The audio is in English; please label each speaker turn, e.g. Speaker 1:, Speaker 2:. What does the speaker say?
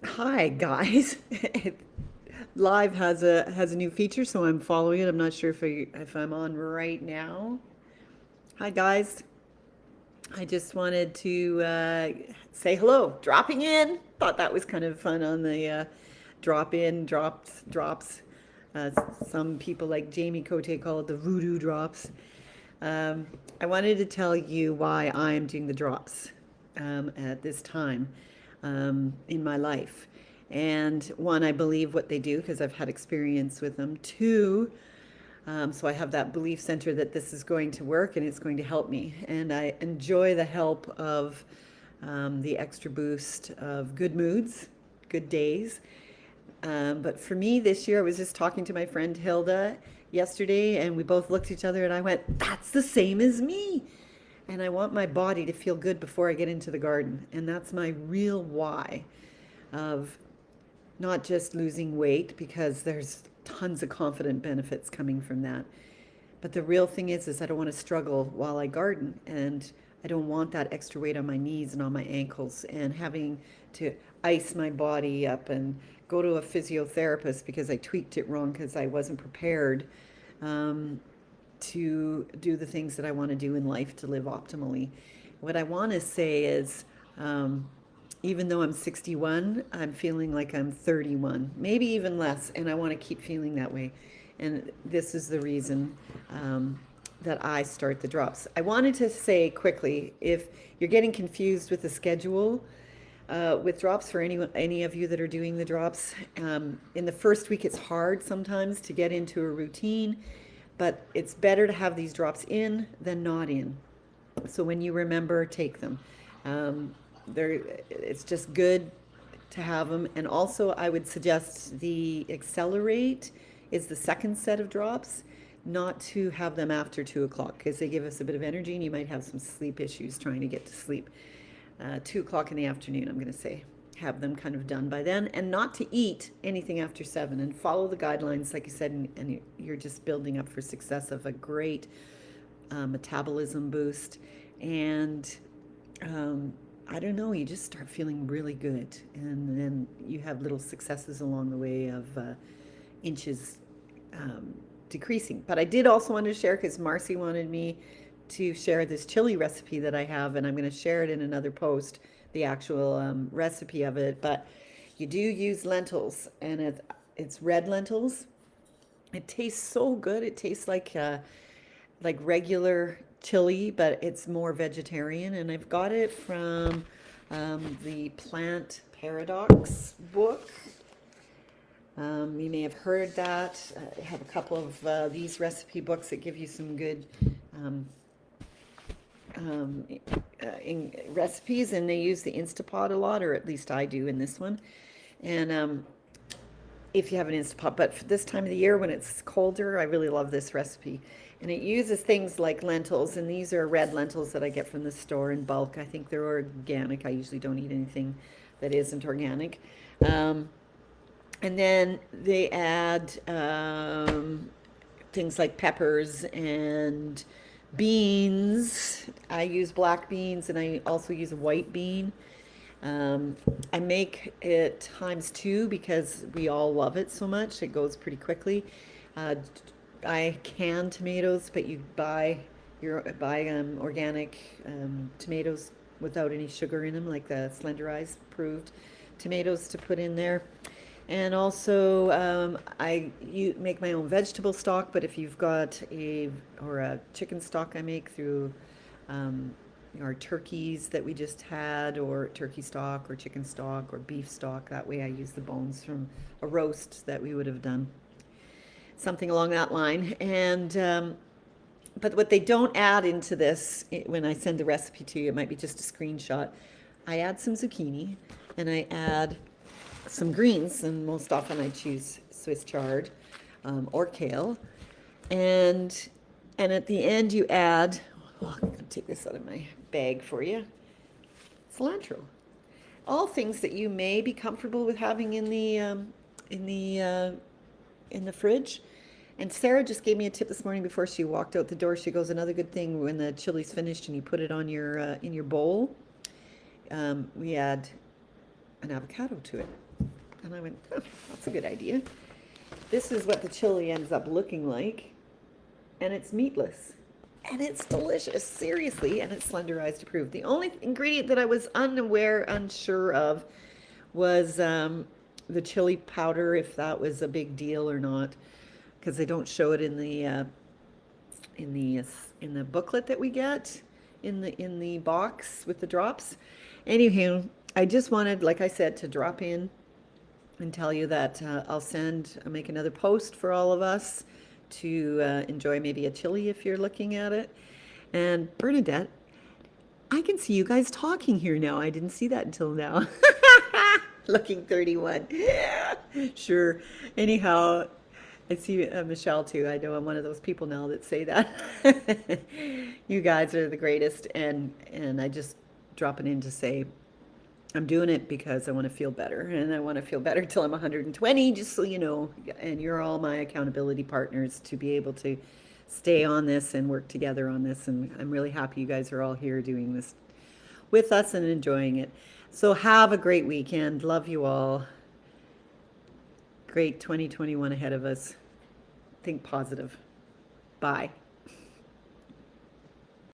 Speaker 1: Hi guys. Live has a new feature, so I'm following it. I'm not sure if I'm on right now. Hi guys. I just wanted to say hello. Dropping in. Thought that was kind of fun on the drop in drops. Uh, some people like Jamie Cote call it the voodoo drops. Um, I wanted to tell you why I am doing the drops at this time in my life. And one, I believe what they do because I've had experience with them. Two, so I have that belief center that this is going to work and it's going to help me. And I enjoy the help of the extra boost of good moods, good days. But for me this year, I was just talking to my friend Hilda yesterday, and we both looked at each other, and I went, "That's the same as me." And I want my body to feel good before I get into the garden. And that's my real why of not just losing weight, because there's tons of confident benefits coming from that. But the real thing is I don't want to struggle while I garden, and I don't want that extra weight on my knees and on my ankles, and having to ice my body up and go to a physiotherapist because I tweaked it wrong because I wasn't prepared um, to do the things that I want to do in life to live optimally. What I want to say is, um, even though I'm 61, I'm feeling like I'm 31, maybe even less, and I want to keep feeling that way. And this is the reason that I start the drops. I wanted to say quickly, if you're getting confused with the schedule, with drops for any of you that are doing the drops. In the first week, it's hard sometimes to get into a routine, but it's better to have these drops in than not in. So when you remember, take them. Um, it's just good to have them. And also, I would suggest the Accelerate is the second set of drops, not to have them after 2 o'clock because they give us a bit of energy and you might have some sleep issues trying to get to sleep. 2 o'clock in the afternoon, I'm going to say. Have them kind of done by then, and not to eat anything after 7, and follow the guidelines, like you said, and you're just building up for success of a great metabolism boost. And I don't know, you just start feeling really good. And then you have little successes along the way of inches um, decreasing. But I did also want to share because Marcy wanted me to share this chili recipe that I have, and I'm going to share it in another post, the actual recipe of it. But you do use lentils, and it's red lentils. It tastes so good. It tastes like regular chili, but it's more vegetarian. And I've got it from the Plant Paradox book. You may have heard that. I have a couple of these recipe books that give you some good um, um, recipes, and they use the Instapot a lot, or at least I do in this one. And if you have an Instapot. But for this time of the year when it's colder, I really love this recipe. And it uses things like lentils, and these are red lentils that I get from the store in bulk. I think they're organic. I usually don't eat anything that isn't organic. Um, and then they add things like peppers and beans. I use black beans and I also use a white bean. Um, I make it times two because we all love it so much. It goes pretty quickly. Uh, I can tomatoes, but you buy organic tomatoes without any sugar in them, like the Slender Eyes approved tomatoes to put in there. And also, you make my own vegetable stock, but if you've got a chicken stock I make through um, our turkeys that we just had, or turkey stock, or chicken stock, or beef stock, that way I use the bones from a roast that we would have done. Something along that line. And but what they don't add into this, when I send the recipe to you, it might be just a screenshot. I add some zucchini, and I add some greens, and most often I choose Swiss chard or kale. And at the end you add, oh, I'm gonna take this out of my bag for you, cilantro. All things that you may be comfortable with having in the uh, in the fridge. And Sarah just gave me a tip this morning before she walked out the door. She goes, another good thing when the chili's finished and you put it on your in your bowl. We add an avocado to it. And I went, oh, that's a good idea. This is what the chili ends up looking like. And it's meatless. And it's delicious, seriously. And it's Slender Eyes approved. The only ingredient that I was unsure of was the chili powder, if that was a big deal or not, because they don't show it in the booklet that we get in the box with the drops. Anywho, I just wanted, like I said, to drop in and tell you that I'll make another post for all of us to enjoy maybe a chili if you're looking at it. And Bernadette, I can see you guys talking here now. I didn't see that until now. Looking 31. Sure. Anyhow, I see Michelle too. I know I'm one of those people now that say that. You guys are the greatest, and I just dropping in to say I'm doing it because I want to feel better, and I want to feel better till I'm 120, just so you know. And you're all my accountability partners to be able to stay on this and work together on this. And I'm really happy you guys are all here doing this with us and enjoying it. So have a great weekend. Love you all. Great 2021 ahead of us. Think positive. Bye.